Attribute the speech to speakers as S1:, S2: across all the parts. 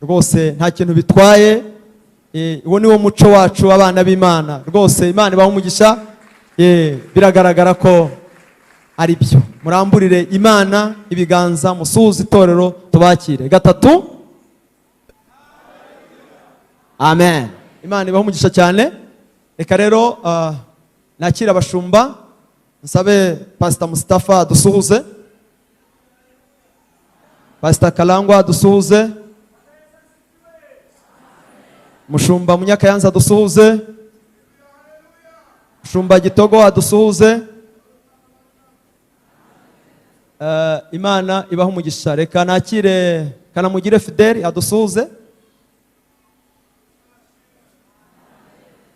S1: rwose nta kintu bitwaye. Uwo ni wo muco wacu abana b'Imana rwose. Imana ibaha umugisha. Biragaragara ko ari byo. Muramburire Imana ibiganza, musuhuze itorero, tubakire. Gatatu. Amen. Imana ibaha umugisha cyane. Reka rero nakira abashumba, nsabe Pastor Mustafa dusuhuze, Pastor Kalangwa dusuhuze, Mushumba Munyakayanza dusuhuze, Mushumba Gitogo adusuhuze. Imana ibaha umugisha. Reka nakire Kanamugire Fidel adusuhuze.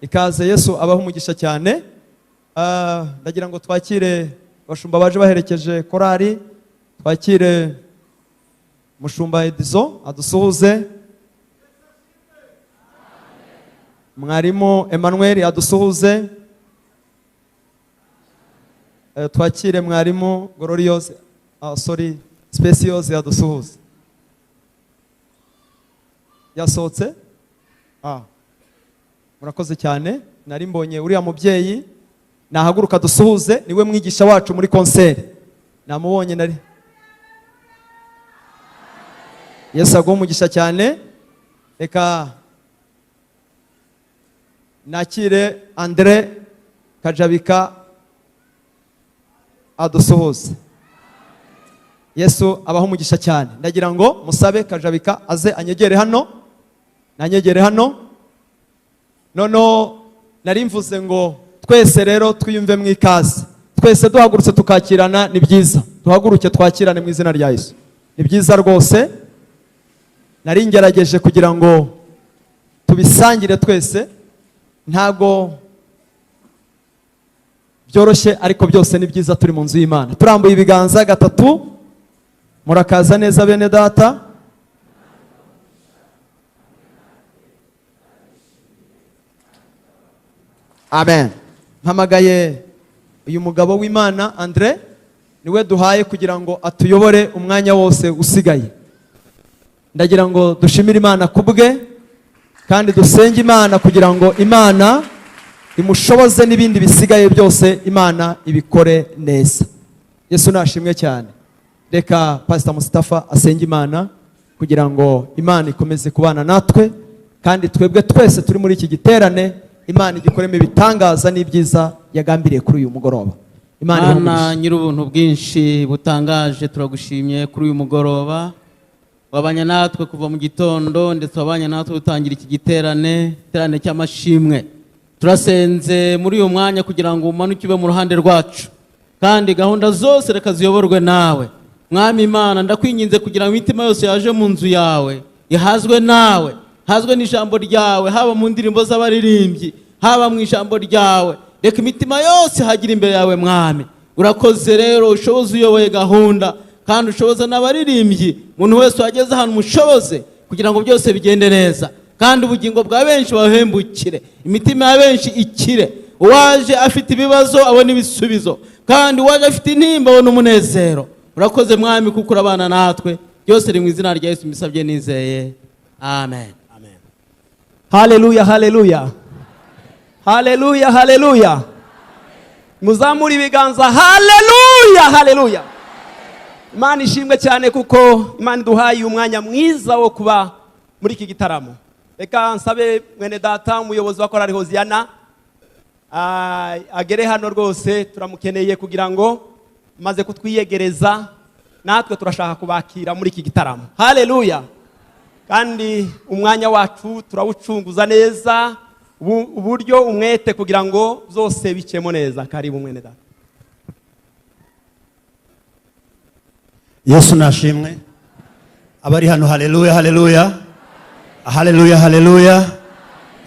S1: Ikaze Yesu abaha umugisha cyane. Ndagira ngo twakire abashumba baje baherekeje korari. Twakire Mushumba Edizo adusuhuze, Mwarimu Emmanuel adusuhuze. Twakire Mwarimu Glorious Specious adusuhuze. Yasohotse? Murakoze cyane. Nari mbonye uriya mubyeyi, nahaguruka dusuhuze, niwe mwigisha wacu muri konseri. Namubonye nari. Yesu aguha umugisha cyane. Reka nakire Andre Kajabika adusuhuze. Yesu abaha umugisha cyane. Ndagira ngo musabe Kajabika aze anyegere hano. Nanyegere hano. Nono nari mvuze ngo twese rero twiyumve mu ikaze. Twese duhagurutse tukakirana ni byiza. Duhaguruke twakirane mu izina rya Yesu. Ni byiza rwose. Nari ngerageje kugira ngo tubisangire twese. Ntago byoroshye ariko byose ni byiza turi mu nzu y'Imana. Turambuye ibiganza. Gatatu. Murakaza neza bene data. Amen. Mpamagaye uyu mugabo w'Imana Andre, niwe duhaye kugira ngo atuyobore umwanya wose usigaye. Ndagira ngo dushimire Imana kubwe kandi dusenge Imana kugira ngo Imana imushoboze n'ibindi bisigaye byose Imana ibikore neza. Yesu nashimwe cyane. Reka Pastor Mustafa asenge Imana kugira ngo Imana ikomeze kubana natwe, kandi twebwe twese turi muri iki giterane Imana igikoremo ibitangaza n'ibyiza yagambiriye kuri uyu mugoroba.
S2: Imana nyir'ubuntu bwinshi butangaje, turagushimye kuri uyu mugoroba. Wabanye natwe kuva mu gitondo ndetse wabanye natwe utangira iki giterane cy'amashimwe. Turasenze muri uyu mwanya kugira ngo umanuke ube mu ruhande rwacu, kandi gahunda zose reka ziyoborwe nawe. Mwami Imana, ndakwinginze kugira ngo imitima yose yaje mu nzu yawe ihazwe nawe, hazwe n'ijambo ryawe, haba mu ndirimbo z'abaririmbyi, haba mu ijambo ryawe. Reka imitima yose hagira imbere yawe Mwami. Urakoze rero, ushoboze uyoboye gahunda, kandi ushoboza n'abaririmbyi. Umuntu wese wageze hano umushoboze kugira ngo byose bigende neza, kandi ubugingo bwa benshi bahembukire, imitima ya benshi ikire. Uwaje afite ibibazo abone ibisubizo, kandi uwaje afite intimba abone umunezero. Urakoze Mwami kuko urabana natwe. Byose ri mu izina rya Yesu mbisabye nizeye. Amen. Amen.
S3: Haleluya, haleluya. Haleluya, haleluya. Muzamuri ibiganza. Haleluya, haleluya. Imana ishimwe cyane kuko Imana duhaye umwanya mwiza wo kuba muri iki gitaramo. Reka nsabe mwene data umuyobozi wa korali Hoziyana agere hano rwose, turamukeneye kugira ngo maze kutwiyegereza natwe turashaka kubakira muri iki gitaramo. Haleluya. Kandi umwanya wacu turawucunguza neza, uburyo umwete kugira ngo zose bicemo neza. Karibu mwene data.
S4: Yesu nashimwe. Abari hano haleluya, haleluya. Haleluya, haleluya.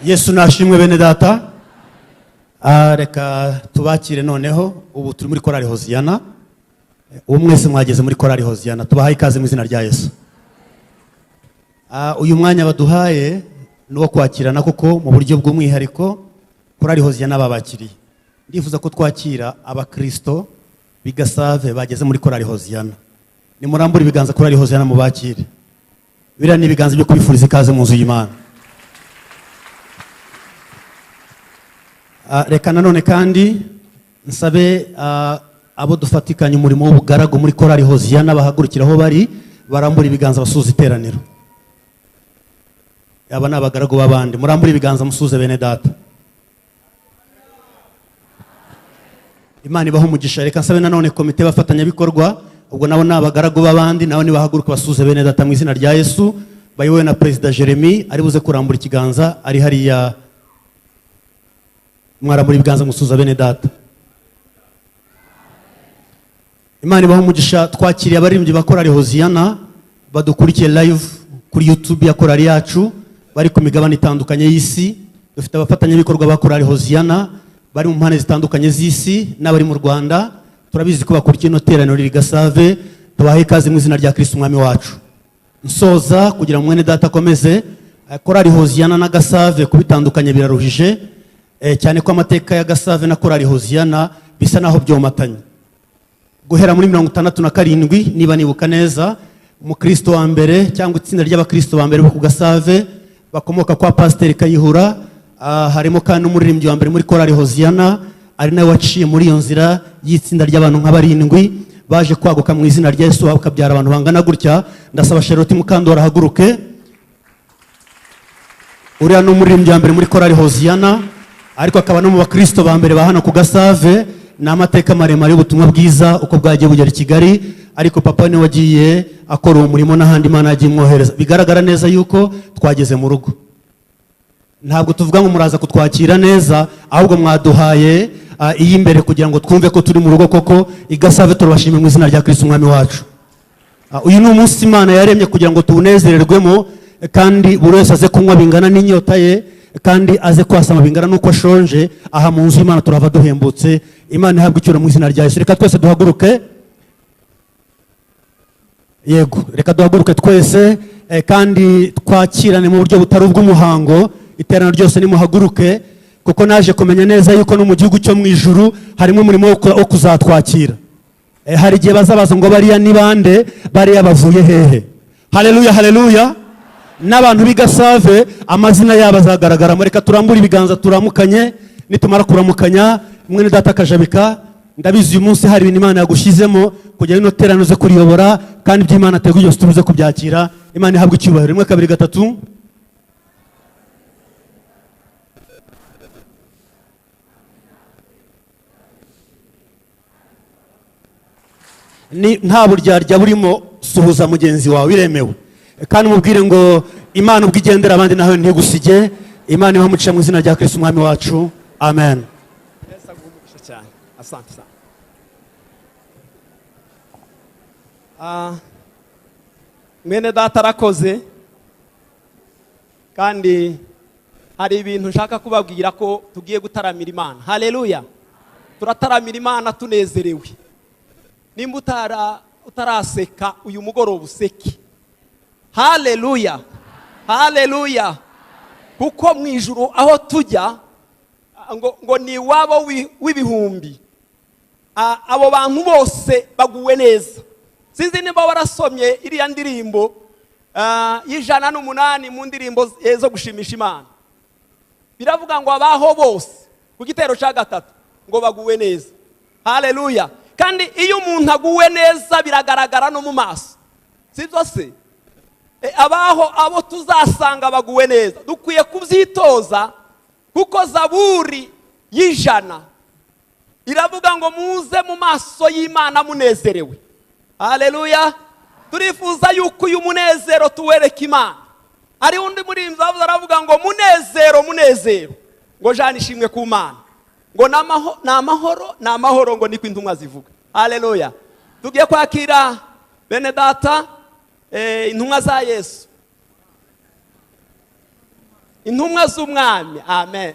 S4: Yesu nashimwe bene data. Reka tubakire noneho. Ubu turi muri korali Hoziyana. Mwese mwageze muri korali Hoziyana. Tubahaye ikaze mu izina rya Yesu. Uyu mwanya baduhaye no kwakirana kuko mu buryo bw'umwihariko korali Hoziyana babakiriye. Ndifuza ko twakira abakristo bigasave bageze muri korali Hoziyana. Ni murambura ibiganza korali Hoziyana mubakire. biriya ni ibiganza byo kubifuriza ikaze mu nzu y'Imana. Reka nanone kandi nsabe abo dufatikanye umurimo w'ubugaragu muri korali Hoziyana bahagurukira aho bari barambura ibiganza basuza iteraniro. Aba ni abagaragu b'abandi, murambura ibiganza musuze bene data. Imana ibaho umugisha. Reka nsabe nanone komite bafatanyabikorwa, ubwo nabo ni abagaragu b'abandi, nabo nibahaguruka basuze bene data mu izina rya Yesu, bayobowe na Perezida Jeremy ari buze kurambura ikiganza ari hariya. Mwarambura ibiganza musuza bene data. Imana ibaho umugisha. Twakiriye abaririmbyi ba korali Hoziyana badukurikiye live kuri YouTube ya korali yacu bari ku migabane itandukanye y'isi. Dufite abafatanyabikorwa ba korali Hoziyana bari mu mpande zitandukanye z'isi n'abari mu Rwanda. Turabizi ko bakurikiye ino teraniro riri Gasave. Tubahe ikaze mu izina rya Kristo umwami wacu. Nsoza kugira ngo mwene data akomeze. Korali Hoziyana na Gasave kubitandukanye biraruhije, cyane ko amateka ya Gasave na korali Hoziyana bisa naho byomatanye. Guhera muri 67 niba nibuka neza, umukristo wa mbere cyangwa itsinda ry'abakristo ba mbere bo ku Gasave bakomoka kwa Pasteur Kayihura, harimo kandi umuririmbyi wa mbere muri korali Hoziyana ari nawe waciye muri iyo nzira y'itsinda ry'abantu nka 7 baje kwaguka mu izina rya Yesu bakabyara abantu bangana gutya. Ndasaba Charlotte Mukandora haguruke. Uriya n'umuririmbyi wa mbere muri korali Hoziyana, ariko akaba no mu bakristo ba mbere bahana ku Gasave. Ni amateka maremare y'ubutumwa bwiza uko bwagiye bugera i Kigali, ariko papa ni wagiye akora uwo murimo n'ahandi Imana yagiye imwohereza. Bigaragara neza yuko twageze mu rugo. Ntabwo tuvuga ngo muraza kutwakira neza, ahubwo mwaduhaye iyi imbere kugira ngo twumve ko turi mu rugo koko. I Gasave turabashimira mu izina rya Kristo umwami wacu. Uyu ni umunsi Imana yaremye kugira ngo tuwunezererwemo, kandi buri wese aze kunywa bingana n'inyota ye, kandi aze kwasama bingana nuko ashonje. Aha mu nzu y'Imana turava duhembutse. Imana ihabwe icyubahiro mu izina rya Yesu. Reka twese duhaguruke. Yego, reka duhaguruke twese kandi twakirane mu buryo butari ubw'umuhango. Iteraniro ryose nimuhaguruke, kuko naje kumenya neza yuko no mu gihugu cyo mu ijuru harimo umurimo wo kuzatwakira. Hari igihe bazabaza ngo bariya ni bande, bariya bavuye hehe? Haleluya, haleluya. N'abantu b'i Gasave amazina yabo azagaragara. Reka turambure ibiganza turamukanye. Nitumara kuramukanya, mwene data Kajabika, ndabizi uyu munsi hari ibintu Imana yagushyizemo kugira ino teraniro uze kuriyobora, kandi by'Imana ateguye byose turuze kubyakira. Imana ihabwe icyubahiro. 1 2 3. Nta buryarya burimo, suhuza mugenzi wawe biremewe, kandi mubwire ngo Imana ubwo igendera abandi nawe ntigusige. Imana ibahe umugisha mu izina rya Kristo umwami wacu. Amen.
S3: Asante sana. Mwene data arakoze, kandi hari ibintu nshaka kubabwira ko tugiye gutaramira Imana. Haleluya. Turataramira Imana tunezerewe. Nimba utaraseka uyu mugoroba useke. Haleluya. Haleluya. Kuko mu ijuru aho tujya ngo ni wabo w'ibihumbi. Abo bantu bose baguwe neza. Sinzi niba warasomye iriya ndirimbo y'108 mu ndirimbo zo gushimisha Imana. Biravuga ngo abaho bose ku gitero cya 3 ngo baguwe neza. Haleluya. Kandi iyo umuntu aguwe neza biragaragara no mu maso. Sibyo se? Abo tuzasanga baguwe neza dukwiye kubyitoza, kuko Zaburi y'100 iravuga ngo muze mu maso y'Imana munezerewe. Haleluya. Turifuza yuko uyu munezero tuwereke Imana. Ari undi murimbyi aravuga ngo munezero ngo jana ishimwe ku Mana, ngo n'amahoro ngo niko intumwa zivuga. Haleluya. Tugiye kwakira bene data intumwa za Yesu, intumwa z'umwami. Amen.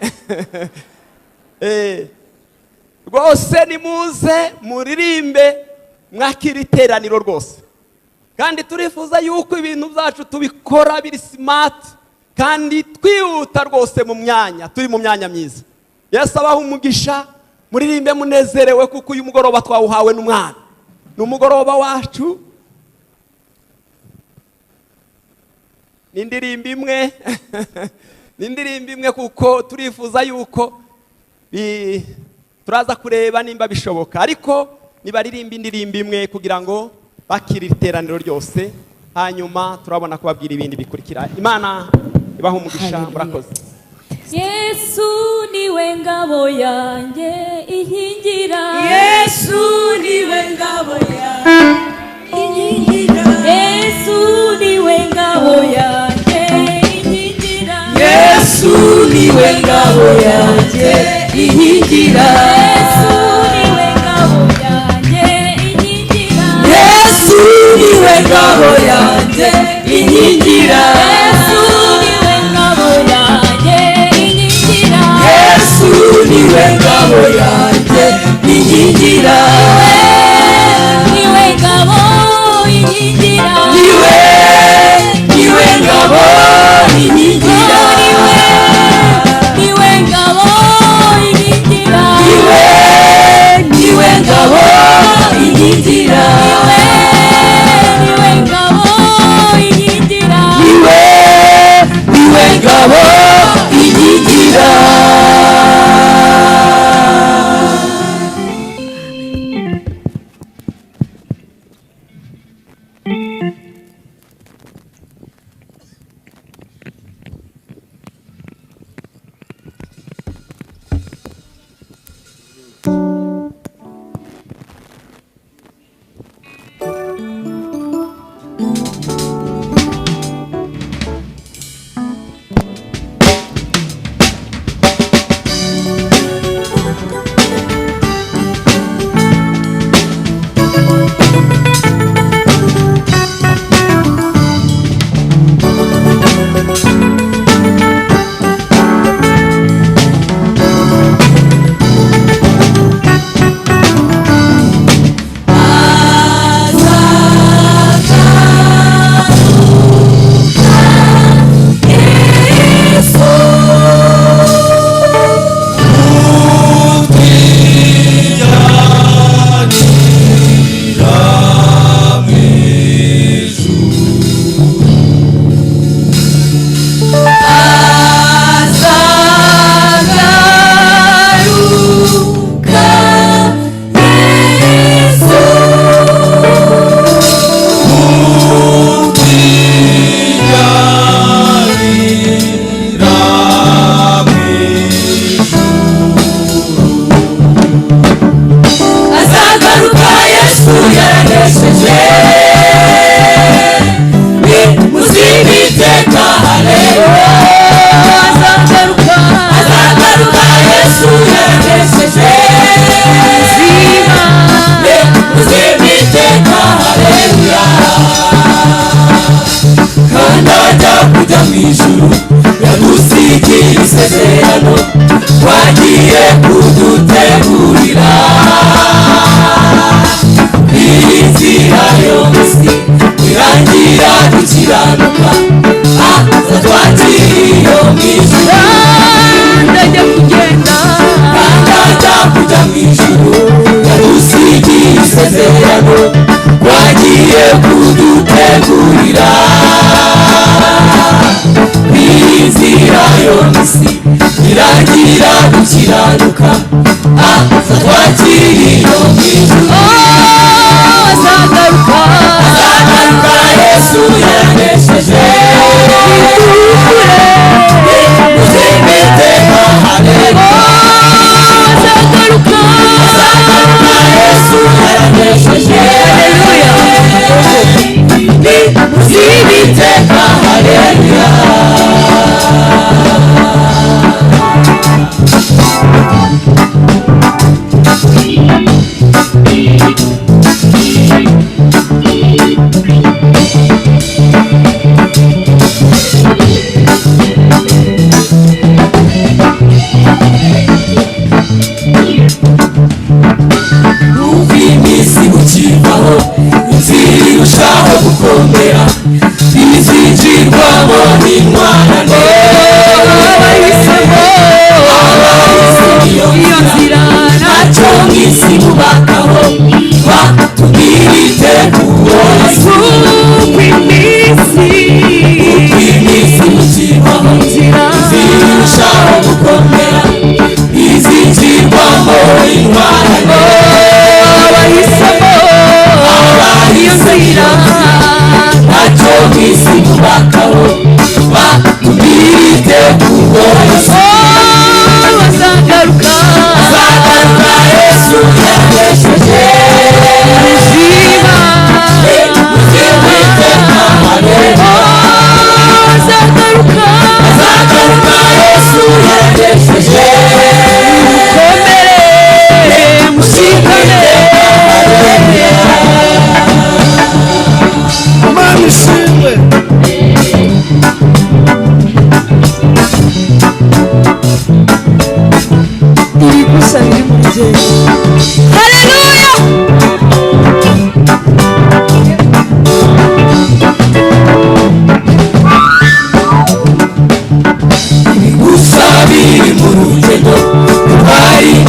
S3: Rwose nimuze muririmbe mwakira iteraniro rwose, kandi turifuza yuko ibintu byacu tubikora biri smart kandi twihuta rwose turi mu myanya myiza. Yesu abaha umugisha, muririmbe munezerewe, kuko uyu mugoroba twawuhawe n'Umwana. Ni umugoroba wacu. ni indirimbo imwe ni indirimbo imwe kuko turifuza yuko turaza kureba nimba bishoboka, ariko nibaririmba indirimbo imwe kugira ngo bakire iteraniro ryose, hanyuma turabona kubabwira ibindi bikurikira. Imana ibaha umugisha, murakoze.
S5: Yesu niwe ngabo yanjye inkingira,
S6: Yesu niwe ngabo yanjye inkingira,
S5: Yesu niwe ngabo yanjye inkingira,
S6: Yesu niwe ngabo yanjye inkingira,
S5: Yesu niwe ngabo yanjye inkingira,
S6: Yesu niwe ngabo yanjye inkingira,
S5: Yesu niwe ngabo yanjye inkingira,
S6: Yesu niwe ngabo yanjye inkingira,
S5: niwe ngabo inkingira,
S6: niwe ngabo inkingira,
S5: niwe ngabo inkingira,
S6: niwe ngabo inkingira,
S5: niwe ngabo inkingira,
S6: niwe ngabo inkingira. Wagiye kudutegurira inzira yose irangira dukiranuka, twakiriye mw'ijuru, ndajya kujya mw'ijuru, yadusigiye isezerano, wagiye kudutegurira inzira yose irangira dukiranuka, twakiriye mw'ijuru. Azagaruka Yesu yanesheje, muzimwiteka haleluya. Azagaruka Yesu yanesheje, muzimwiteka haleluya. gukomera bizigirwamo n'intwarane abahisemo iyo nzira ntacyo mw'isi mubakaho batubwira iteguro uko iminsi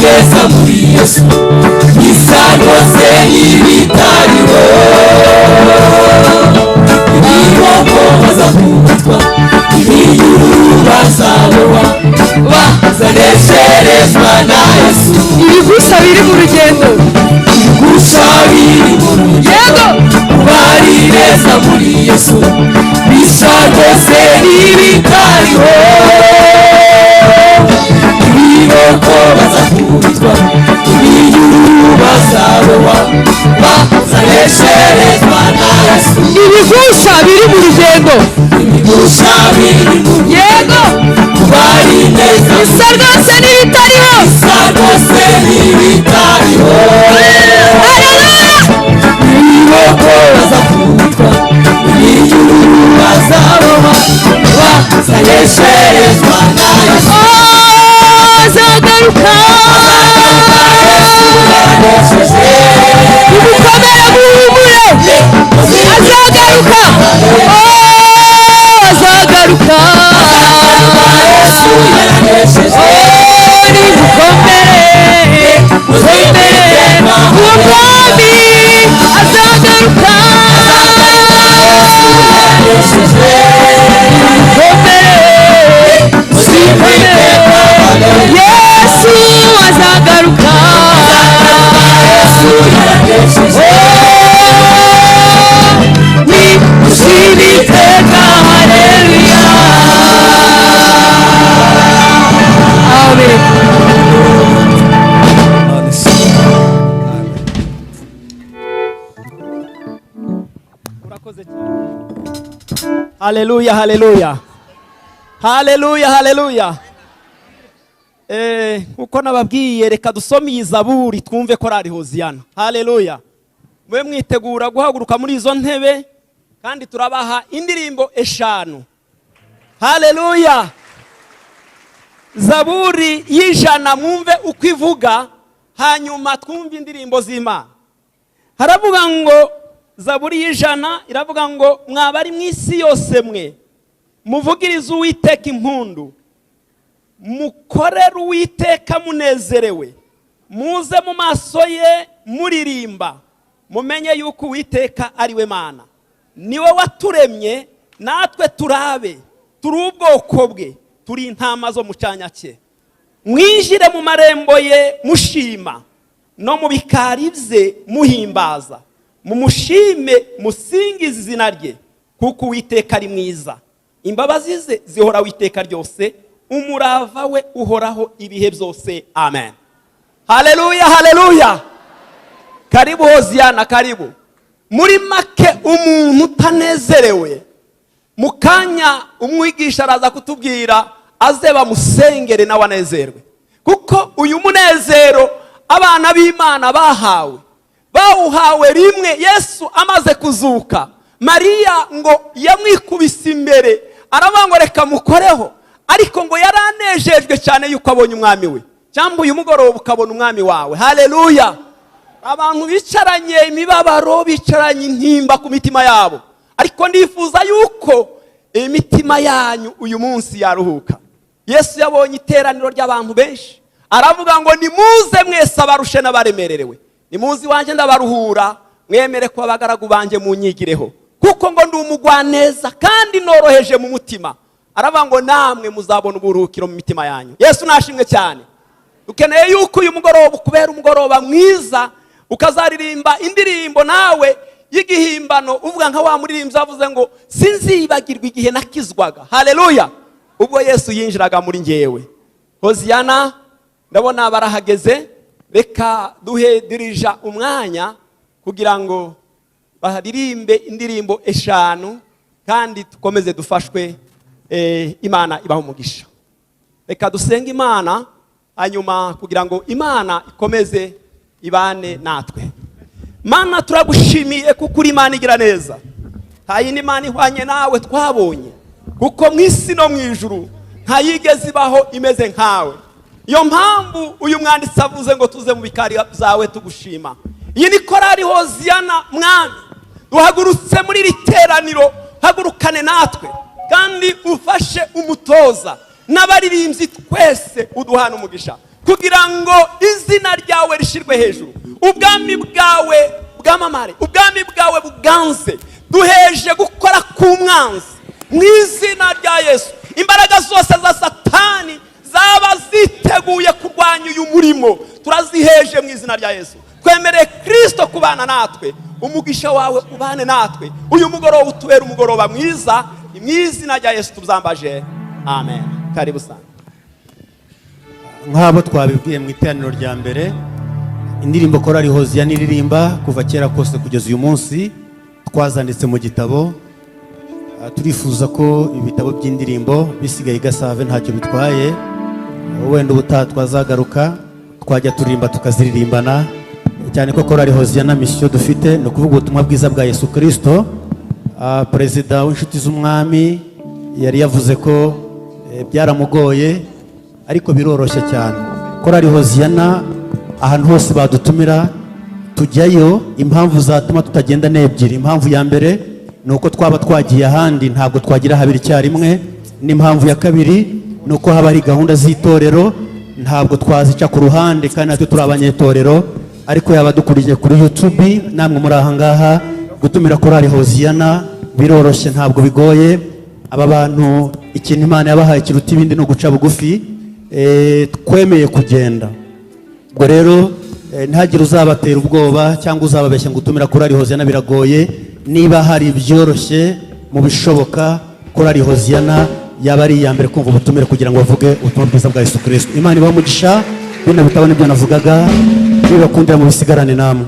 S6: neza muri Yesu bisa rwose n'ibitariho ibiboko bazakubitwa ibiyuru bazabohwa bazanesherezwa na Yesu
S3: ibigusa biri mu rugendo
S6: ibigusa biri mu rugendo bari neza muri Yesu bisa rwose n'ibitariho ibiboko bazakubitwa ibiyuru bazabohwa bazanesherezwa na Yesu
S3: ibigusa biri mu rugendo
S6: ibigusa biri mu
S3: yego
S6: bari neza
S3: bisa rwose n'ibitariho
S6: bisa rwose n'ibitariho ibiboko bazakubitwa ibiyuru bazabohwa bazanesherezwa na Yesu
S3: azagaruka ubukomere buhumure azagaruka azagaruka ni bukomere uwo mwami azagaruka Yesu azagaruka ni ushibiteka haleluya amen urakoze cyane haleluya haleluya haleluya haleluya uko nababwiye reka dusome iyi zaburi twumve ko ari Hoziyana haleluya mwe mwitegura guhaguruka muri izo ntebe kandi turabaha indirimbo 5 haleluya zaburi y'ijana mwumve uko ivuga hanyuma twumve indirimbo z'Imana haravuga ngo zaburi y'ijana iravuga ngo mwabari mu isi yose mwe muvugirize Uwiteka impundu mukorere Uwiteka munezerewe muze mu maso ye muririmba mumenye yuko Uwiteka ari we Mana niwe waturemye natwe turabe turi ubwoko bwe turi intama zo mu cyanya cye mwinjire mu marembo ye mushima no mu bikari bye muhimbaza mumushime musingize izina rye kuko Uwiteka ari mwiza imbabazi ze zihora Uwiteka ryose umurava we uhoraho ibihe byose amen haleluya haleluya karibu Hoziyana karibu muri make umuntu utanezerewe mukanya umwigisha araza kutubwira aze bamusengere nawe anezerwe kuko uyu munezero abana b'Imana bawuhawe rimwe Yesu amaze kuzuka Mariya ngo yamwikubise imbere aravuga ngo reka mukoreho ariko ngo yaranejejwe cyane yuko abonye umwami we cyangwa uyu mugoroba ukabona umwami wawe haleluya abantu bicaranye imibabaro bicaranye intimba ku mitima yabo ariko ndifuza yuko imitima yanyu uyu munsi yaruhuka Yesu yabonye iteraniro ry'abantu benshi aravuga ngo nimuze mwese abarushe n'abaremererewe nimuzi wanje ndabaruhura mwemere ko abagaragu banje munyigireho kuko ngo ndi umugwaneza kandi noroheje mu mutima aravuga ngo namwe muzabona uburuhukiro mu mitima yanyu Yesu nashimwe cyane ukeneye yuko uyu mugoroba ukubera umugoroba mwiza ukazaririmba indirimbo nawe y'igihimbano uvuga nka wa muririmbyi avuze ngo sinzibagirwa igihe nakizwaga haleluya ubwo Yesu yinjiraga muri ngewe Hoziyana ndabona barahageze reka duhe dirija umwanya kugira ngo baririmbe indirimbo 5 kandi tukomeze dufashwe Imana ibaho umugisha reka dusenge Imana hanyuma kugira ngo Imana ikomeze ibane natwe Mana turagushimiye kuko uri Imana igira neza nta yindi Mana ihwanye nawe twabonye kuko mu isi no mu ijuru nta yigeze ibaho imeze nkawe iyo mpamvu uyu mwanditsi avuze ngo tuze mu bikari byawe tugushima iyi ni korari Hoziyana mwami duhagurutse muri iri teraniro hagurukane natwe kandi ufashe umutoza n'abaririmbyi twese uduhana umugisha kugira ngo izina ryawe rishyirwe hejuru, ubwami bwawe bwamamare, ubwami bwawe buganze. Duheje gukora k'umwanzi mu izina rya Yesu. Imbaraga zose za Satani zaba ziteguye kurwanya uyu murimo turaziheje mu izina rya Yesu. Twemereye Kristo kubana natwe, umugisha wawe ubane natwe, uyu mugoroba utubere umugoroba mwiza, mu izina rya Yesu tuzambaje, amen. Karibu sana.
S4: Nk'abo twabibwiye mu iteraniro rya mbere, indirimbo korali Hoziyana iririmba kuva kera kose kugeza uyu munsi twazanditse mu gitabo. Turifuza ko ibitabo by'indirimbo bisigaye Gasave ntacyo bitwaye, wenda ubutaha twazagaruka twajya turirimba tukaziririmbana, cyane ko korali Hoziyana mission dufite no kuvuga ubutumwa bwiza bwa Yesu Kristo. Perezida w'inshuti z'umwami yari yavuze ko byaramugoye ariko biroroshye cyane. Korali Hoziyana ahantu hose badutumira tujyayo, impamvu zatuma tutagenda ni ebyiri. Impamvu ya mbere ni uko twaba twagiye ahandi ntabwo twagira habiri icyarimwe, n'impamvu ya kabiri ni uko haba hari gahunda z'itorero ntabwo twazica ku ruhande, kandi natwe turi abanyetorero. Ariko yaba dukurikiye kuri YouTube, namwe muri aha ngaha, gutumira korali Hoziyana biroroshye, ntabwo bigoye. Aba bantu ikintu Imana yabahaye kiruta ibindi ni uguca bugufi, twemeye kugenda. Ubwo rero ntihagire uzabatera ubwoba cyangwa uzababeshya ngo utumira korali Hoziyana biragoye. Niba hari ibyoroshye mu bishoboka, korali Hoziyana yaba ari iya mbere kumva ubutumire kugira ngo bavuge ubutumwa bwiza bwa Yesu Kristo. Imana ibahe umugisha, bino bitabo nibyo navugaga, nibakundira mu bisigarane namwe.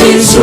S6: It's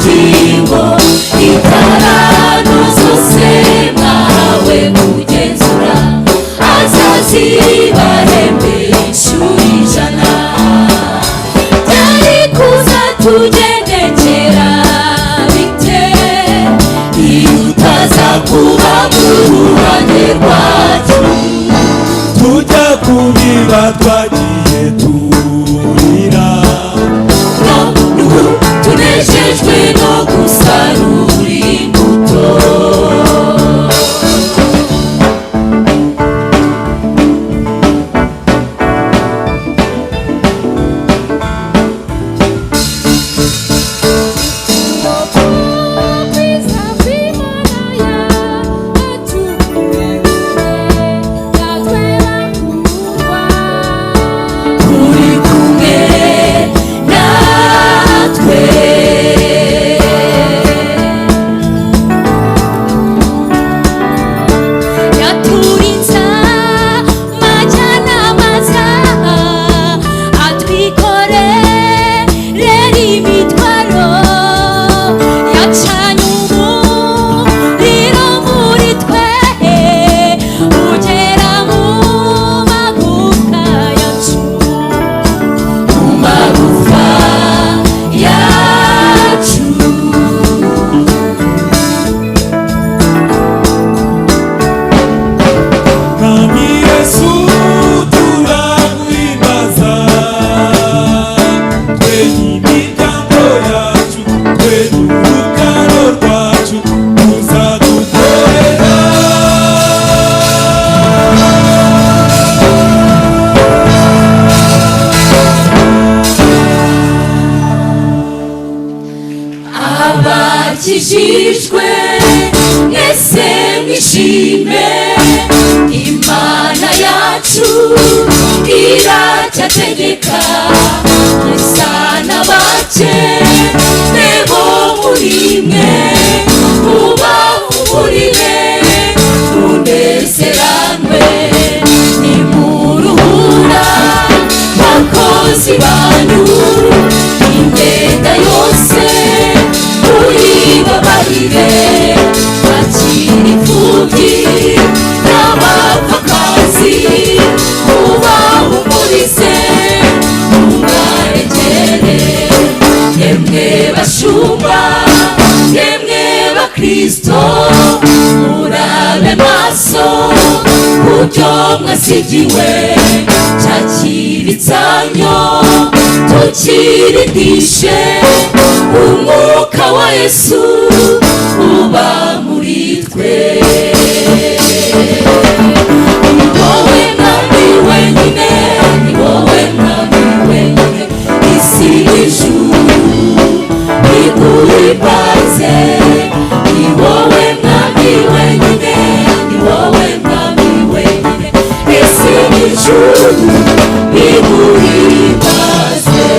S6: ubugingo itarano zose mwahawe kugenzura azazibahembe inshuro ijana byari kuza tugendekera bite iyo utaza kuba mu ruhande rwacu
S7: tujya kubiba twagiye turira
S6: n'ubu tunejejwe no gusarura imbuto turi kumwe natwe yaturinza majyanama zaha atwikorerera imitwaro yacanye umuriro muri twe ugera mu magufa yacu mu magufa yacu
S7: Mwami Yesu turaguhimbaza twe n'imiryango yacu twe n'urugano rwacu tuzagukorera
S6: abakijijwe mwese mwishime imana yacu iracyategeka musa n'abake nebo muri mwe mubahumurire munezeranwe nimuruhura bakozi banyu imyenda yose uyibabarire bakiri imfubyi n'abapfakazi mubahumurize mubaregere yemwe bashumba yemwe bakristo murabe maso kubyo mwasigiwe cya kibitsanyo tukirindishe umwuka wa yesu uba muri twe ni wowe mwami wenyine ni wowe mwami wenyine isi n'ijuru biguhimbaze ni wowe mwami wenyine ni wowe mwami wenyine isi n'ijuru biguhimbaze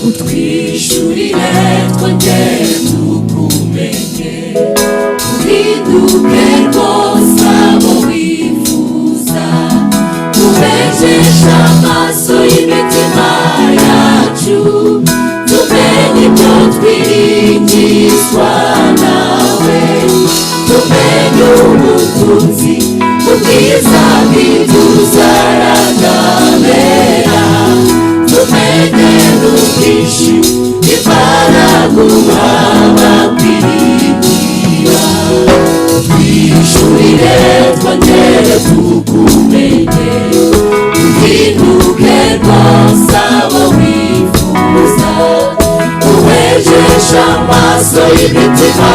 S6: utwishurire twongere tukumenye uhinduke rwose abo wifuza tubejeshe amaso y'imitima yacu tumenye ibyo twiringizwa nawe tumenye ubutunzi ubwiza bw'ituzaragabera tumenye n'ubwinshi imbaraga uhawe kwiringira twishurire twongere tukumenye uhinduke rwose abo wifuza uwejeshe amaso y'imitima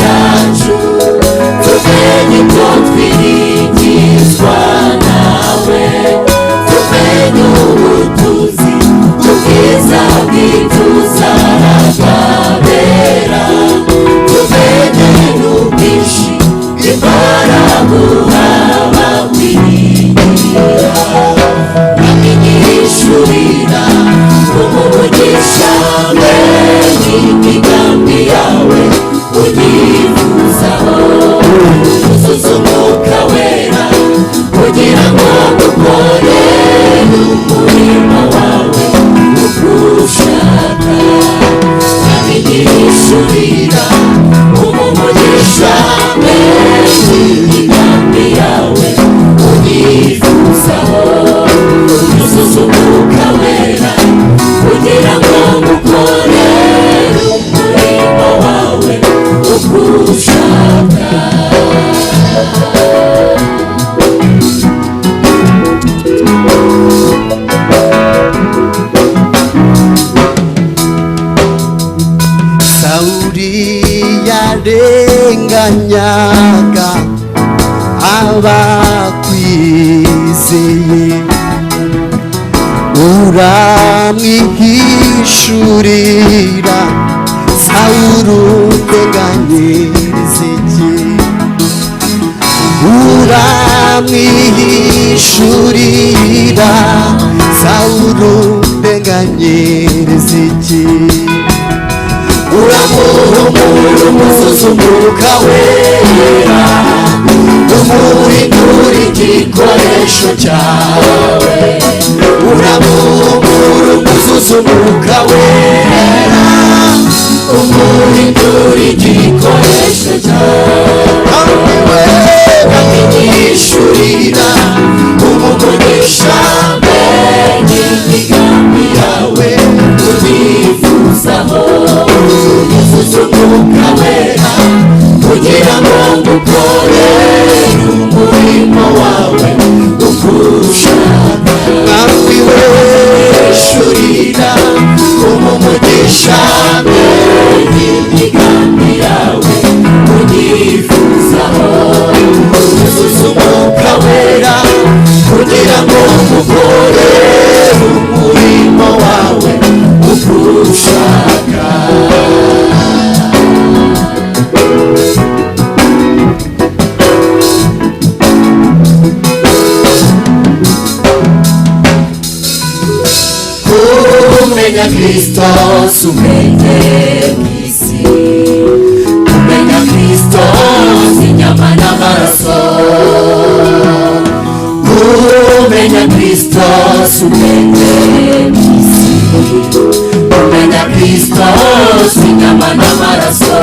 S6: yacu tumenye ibyo twiringizwa nawe tumenye ubutunzi ubwiza bw'ituzaragabera tumenye n'ubwinshi imbaraga uhawe kwiringira amenyishurira umugisha menye imigambi yawe unyifuzaho uzuza umwuka wera kugira ngo dukore umurimo wawe uko ushaka amenyishurira umugisha menye imigambi yawe unyifuzaho uzuza umwuka wera kugira ngo dukore umurimo wawe uko ushaka
S8: Sawuli yarenganyaga abakwizeye uramwihishurira Sawuli ndenganyiriza iki uramwihishurira Sawuli ndenganyiriza iki uramuhumura umuzuza umwuka wera umuhindura igikoresho cyawe uramuhumura umuzuza umwuka wera umuhindura igikoresho cyawe amenyishurira umugisha menye imigambi yawe unifuzaho uzuza umwuka wera kugira ngo ngukore umurimo wawe uko ushaka mwami wishurira umugisha menye imigambi yawe unifuzaho uzuza umwuka wera kugira ngo ngukore umurimo wawe uko ushaka kumenya Kristo sumenye mwisi kumenya Kristo sinyama n'amaraso kumenya Kristo sumenye mwisi kumenya Kristo sinyama n'amaraso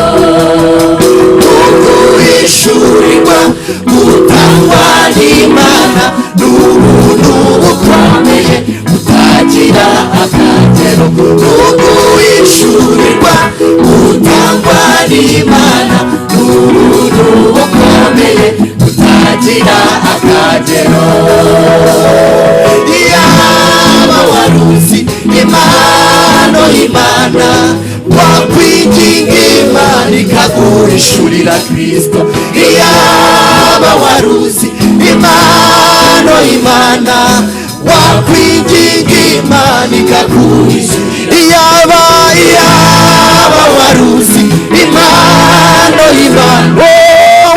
S8: ukuhishurirwa gutangwa n'Imana n'ubuntu bukomeye butagira akagero ukuhishurirwa gutangwa n'Imana n'ubuntu bukomeye butagira akagero yaba waruzi impano y'Imana wakwinginga Imana ikaguhishurira Kristo yaba waruzi impano y'Imana wakwinginga Imana ikaguhishurira yaba waruzi impano y'Imana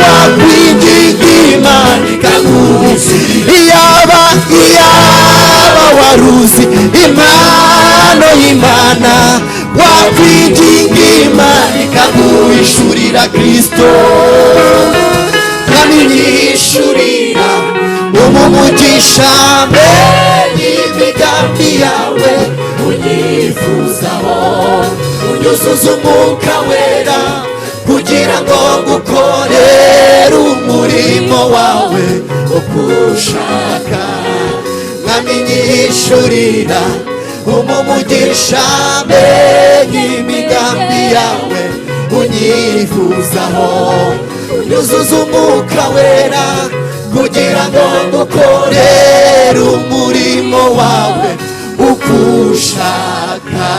S8: wakwinginga Imana ikaguhishurira yaba waruzi impano y'Imana imana wakwinginga imana ikaguhishurira kristo kandi nyishurira umumugisha mbere imigambi yawe unyifuzaho unyuzuza umwuka wera kugira ngo ngukorere umurimo wawe ukushaka mwami nyishurira umumugisha mbere imigambi yawe unyifuzaho unyuzuza umwuka wera kugira ngo ngukorere umurimo wawe ukushaka.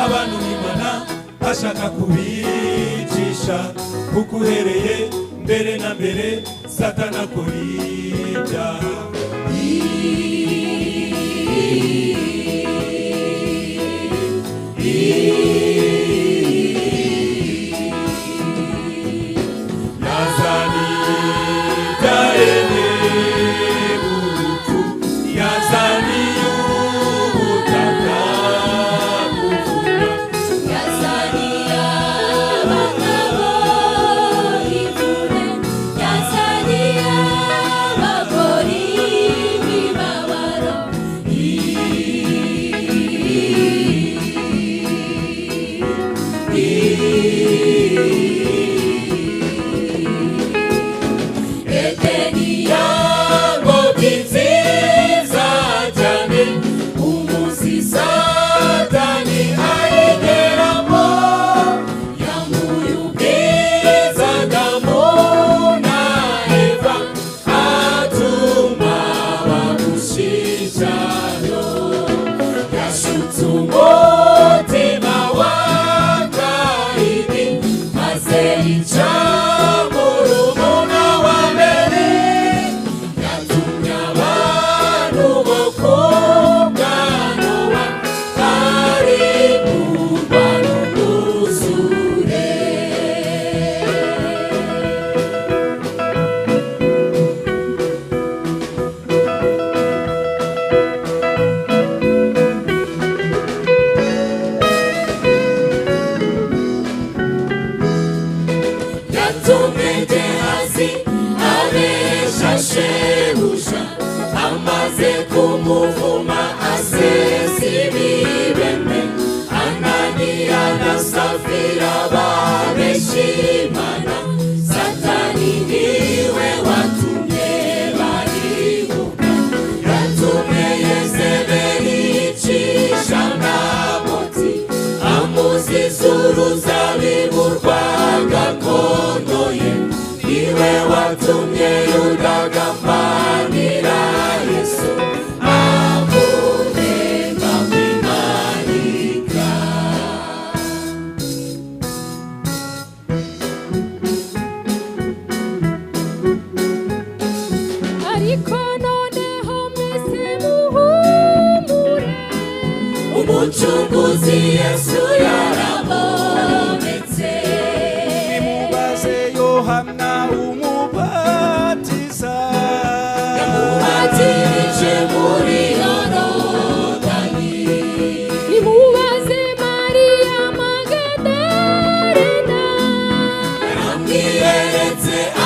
S7: abantu b'Imana ashaka kubicisha kuko uhereye mbere na mbere Satana akora ibyaha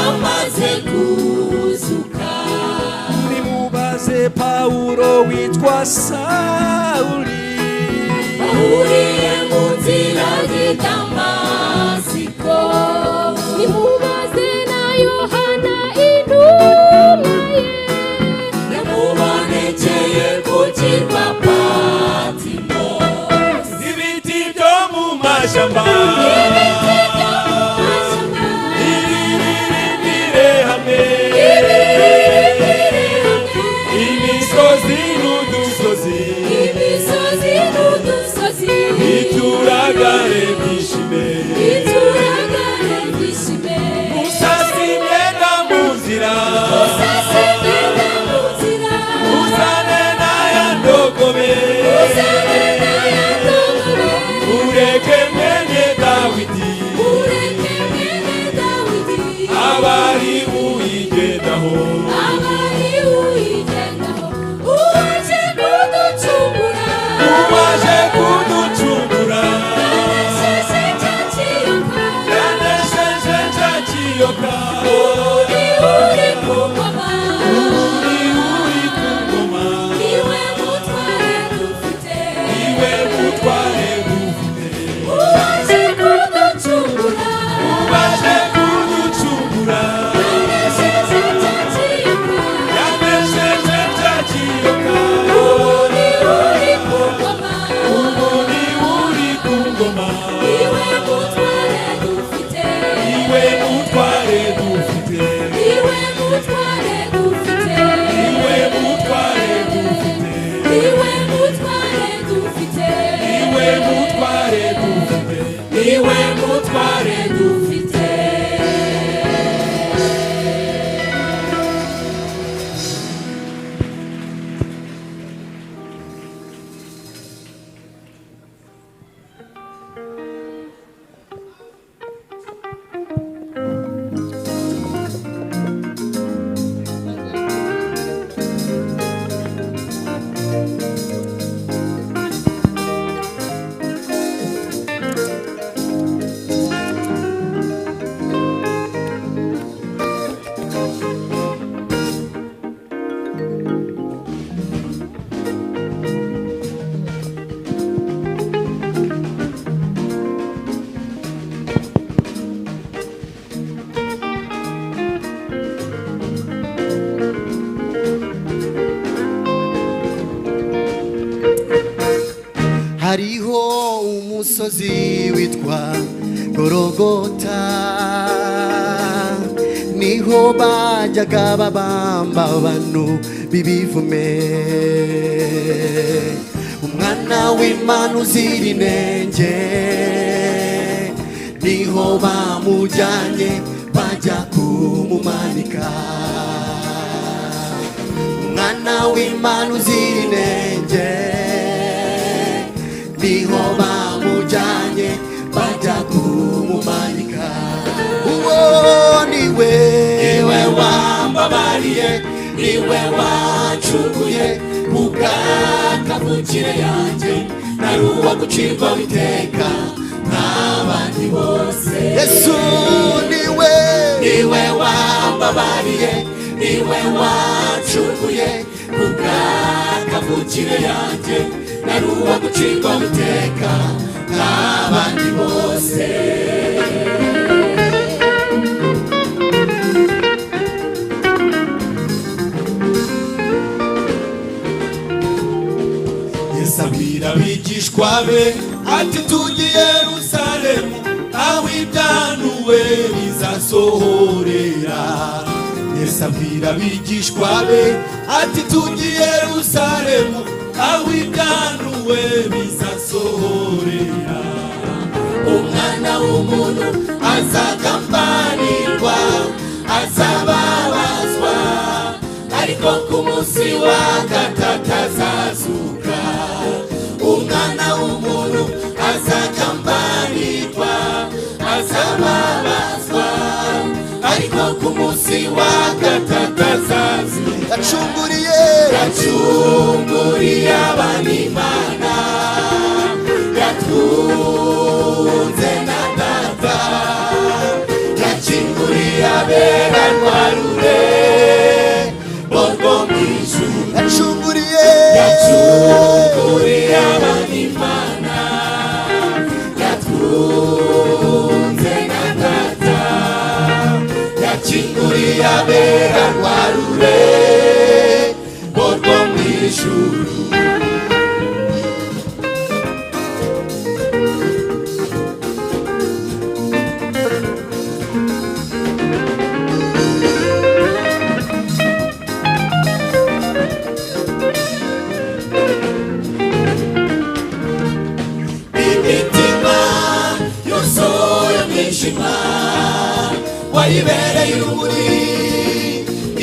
S8: Ama
S3: Pawulo witwa Sawuli
S5: bahuriye mu nzira z'i Damasiko nimubaze na Yohana intumwa ye yamubonekeye ku kirwa Patimo
S7: ibiti byo mu mashyamba ibiririmbire hamwe imisozi n'udusozi bituragare byishime musasi imyenda mu nzira uzane n'aya ndogobe ureke mwene Dawidi abari uyigendaho uwaje kuducungura yanesheje cya kiyoka uri ku ngoma iwe mutware dufite uwaje kuducungura yanesheje cya kiyoka ubu ni uri ku ngoma iwe mutware dufite iwe mutware dufite iwe mutware dufite iwe mutware dufite iwe mutware dufite iwe mutware dufite.
S8: hariho umusozi witwa Gologota niho bajyaga babamba abantu b'ibivume umwana w'Imana uzira inenge niho bamujyanye bajya kumumanika umwana w'Imana uzira inenge niho bamujyanye bajya kumumanika uwo niwe wambabariye niwe wacunguye ubwakavukire yanjye nari uwo gucirwa witeka nk'abandi bose Yesu niwe wambabariye niwe wacunguye ubwakavukire yanjye nari uwo gucirwa witeka nk'abandi bose Yesu abwira abigishwa be ati tujye i Yerusalemu aho ibyahanuwe bizasohorera Yesu abwira abigishwa be ati tujye i Yerusalemu aho ibyahanuwe bizasohorera umwana w'umuntu azagambanirwa azababazwa ariko ku munsi wa gatatu azazuka umwana w'umuntu azagambanirwa azababazwa ariko ku munsi wa gatatu azazuka yacunguriye abanimana yatunze na data yakinguriye abera ntwarure borwo mw'ijuru ijuru. Imitima yuzuye umwijima wayibereye urumuri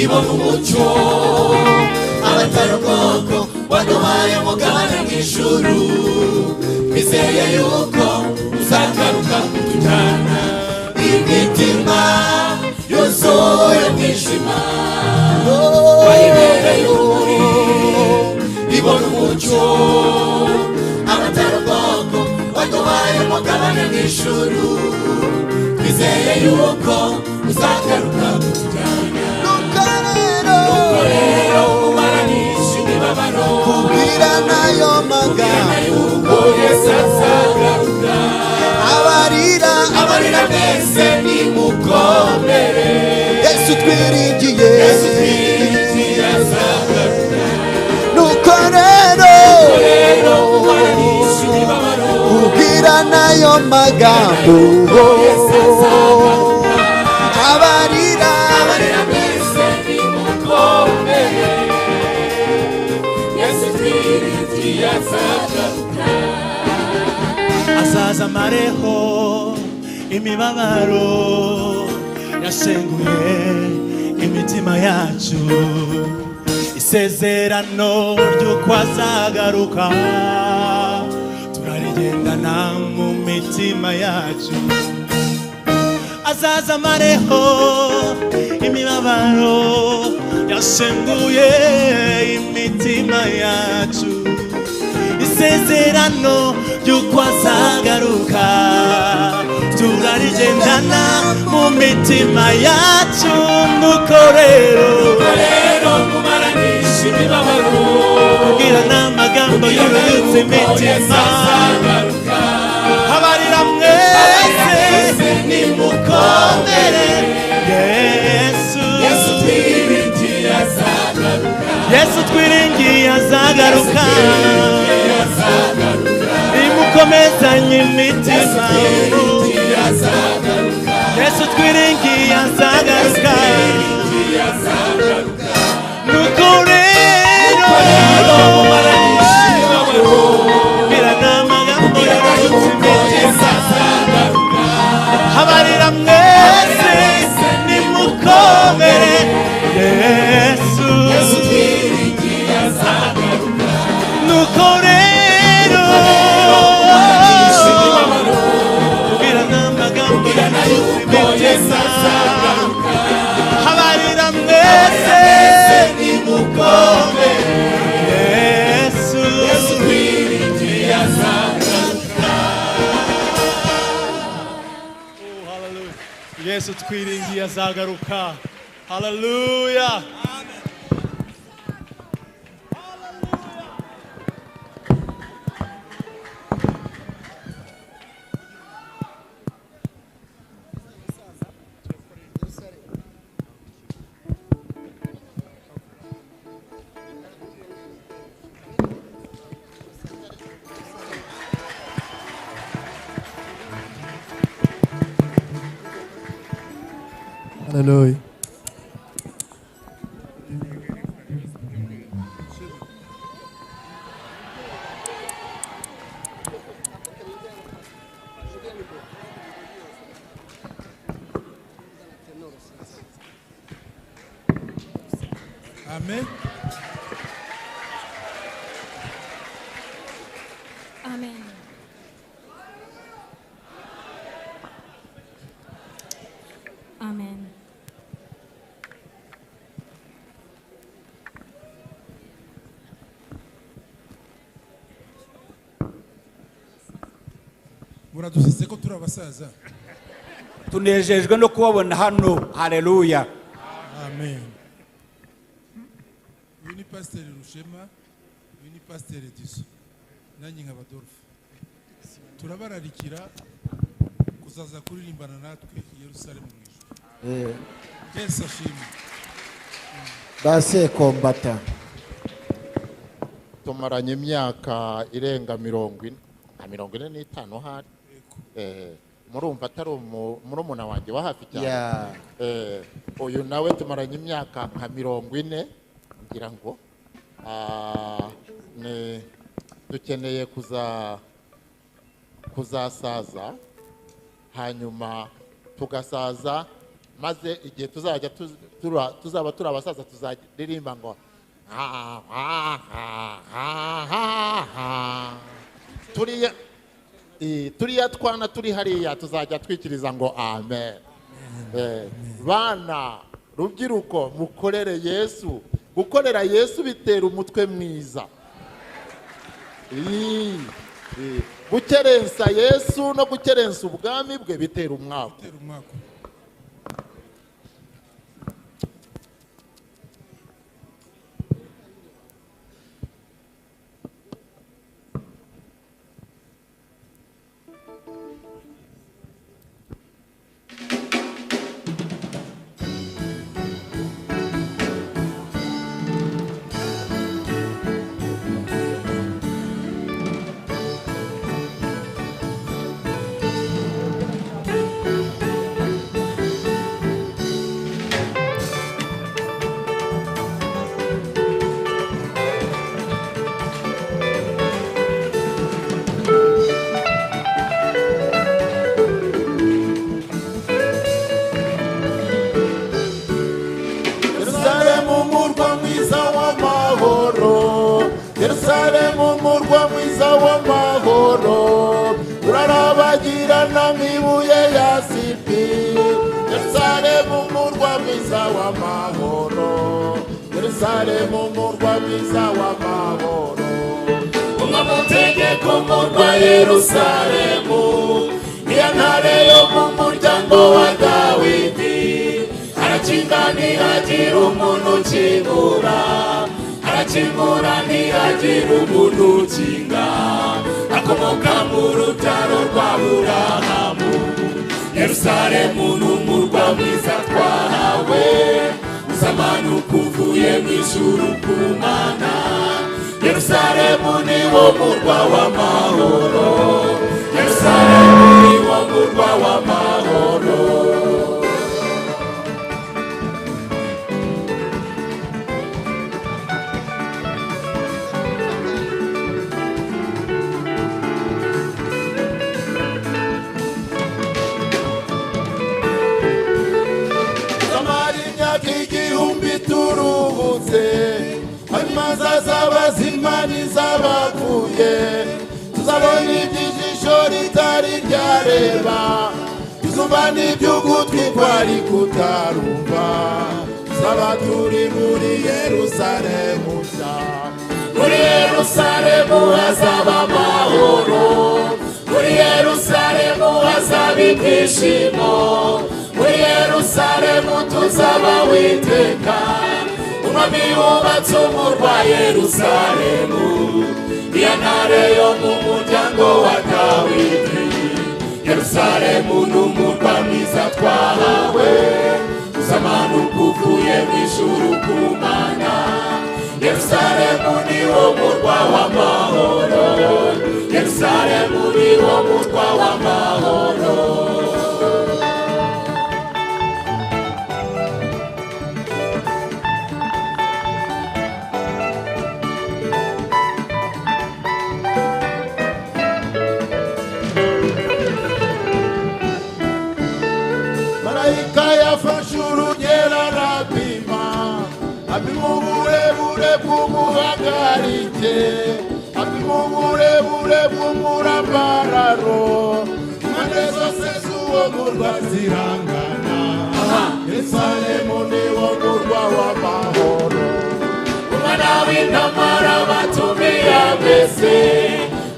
S8: ibona umucyo. Abatari ubwoko waduhaye umugabane mu ijuru, bizeye yuko uzagaruka kutujyana. Imitima yuzuye umwijima wayibereye urumuri ibona umucyo. Abatari ubwoko waduhaye umugabane mu ijuru, bizeye yuko uzagaruka kutujyana. Nuko rero umaranisha imibabaro
S9: kubwira nayo magambo
S8: yuko Yesu azagaruka. Abarira mwese nimukomere,
S9: Yesu twiringiye
S8: Yesu twiringiye azagaruka.
S9: nuko rero
S8: umaranisha imibabaro
S9: kubwira nayo magambo
S8: Yesu azagaruka.
S9: abarira
S8: Abarira mwese nimukomere, Yesu twiringiye azagaruka.
S7: azaza amareho imibabaro yasenguye imitima yacu, isezerano ry'uko azagaruka turarigendana mu mitima yacu. azaza amareho imibabaro yasenguye imitima yacu, isezerano ry'uko azagaruka turarigendana mu mitima yacu. nuko rero
S8: umaranisha imibabaro
S7: kubwira n'amagambo yurutse imitima. abarira mwese nimukomere, Yesu
S8: twiringiye azagaruka.
S7: Yesu twiringiye azagaruka. nimukomezanye imitima, Yesu twiringiye azagaruka. nuko rero kubwira n'amagambo yurutse imitima. abarira mwese nimukomere, Yesu
S8: twiringiye azagaruka.
S7: nuko rero kubwira n'amagambo y'imitima. abarira mwese
S8: nimukomere,
S7: Yesu
S8: twiringiye azagaruka.
S7: Yesu twiringiye azagaruka. Haleluya.
S1: Hallelujah.
S10: Amen.
S5: Amen. Amen.
S10: Muradusetse ko turi abasaza.
S11: tunejejwe no kubabona hano. Haleluya.
S10: Amen. Uyu ni Pasiteri Rushema, uyu ni Pasiteri Diso, nanjye nka Badolphe. Turabararikira kuzaza kuririmbana natwe i Yerusalemu mu ijuru. Yesu ashimwe.
S9: base kombata
S12: tumaranye imyaka irenga 40 na 45 hari murumva atari murumuna wanjye wa hafi cyane. Uyu nawe tumaranye imyaka nka 40 ngira ngo dukeneye kuzasaza hanyuma tugasaza, maze igihe tuzaba turi abasaza tuzaririmba ngo turiya twana turi hariya tuzajya twikiriza ngo amen. Bana rubyiruko mukorere Yesu. Gukorera Yesu bitera umutwe mwiza. Gukerensa Yesu no gukerensa ubwami bwe bitera umwaka.
S9: Yerusalemu murwa mwiza w'amahoro, urarabagirana nk'ibuye ya sipi. Yerusalemu murwa mwiza w'amahoro, Yerusalemu murwa mwiza w'amahoro.
S8: Umutegeko murwa Yerusalemu, niyo ntare yo mu muryango wa Dawidi. Arakinga ntihagira umuntu ukingura, arakingura ntihagira umuntu ukinga. Akomoka mu rutaro rwa Aburahamu. Yerusalemu n'umurwa mwiza twahawe, uzamanuka uvuye mu ijuru ku Mana. Yerusalemu niwo murwa w'amahoro, Yerusalemu niwo murwa w'amahoro.
S9: Z'abazima n'iz'abapfuye, tuzabona iby'ijisho ritari ryareba, tuzumva n'iby'ugutwi kwari kutarumva. Tuzaba turi muri Yerusalemu nshya.
S8: Muri Yerusalemu hazaba amahoro, muri Yerusalemu hazaba ibyishimo, muri Yerusalemu tuzaba witeka. Umwami wubatse umurwa Yerusalemu, niyo ntare yo mu muryango wa Dawidi. Yerusalemu n'umurwa mwiza twahawe, uzamanuka uvuye mu ijuru ku Mana. Yerusalemu niwo murwa w'amahoro, Yerusalemu niwo murwa w'amahoro.
S9: Marayika yafashe urugero arapima, apima uburebure bw'umuhagarike, apima uburebure bw'umurambararo. Impande zose z'uwo murwa zirangana. Yerusalemu niwo murwa w'amahoro.
S8: Umwana w'intama arabatumiye mwese,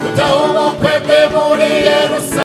S8: utaha ubukwe bwe muri Yerusalemu.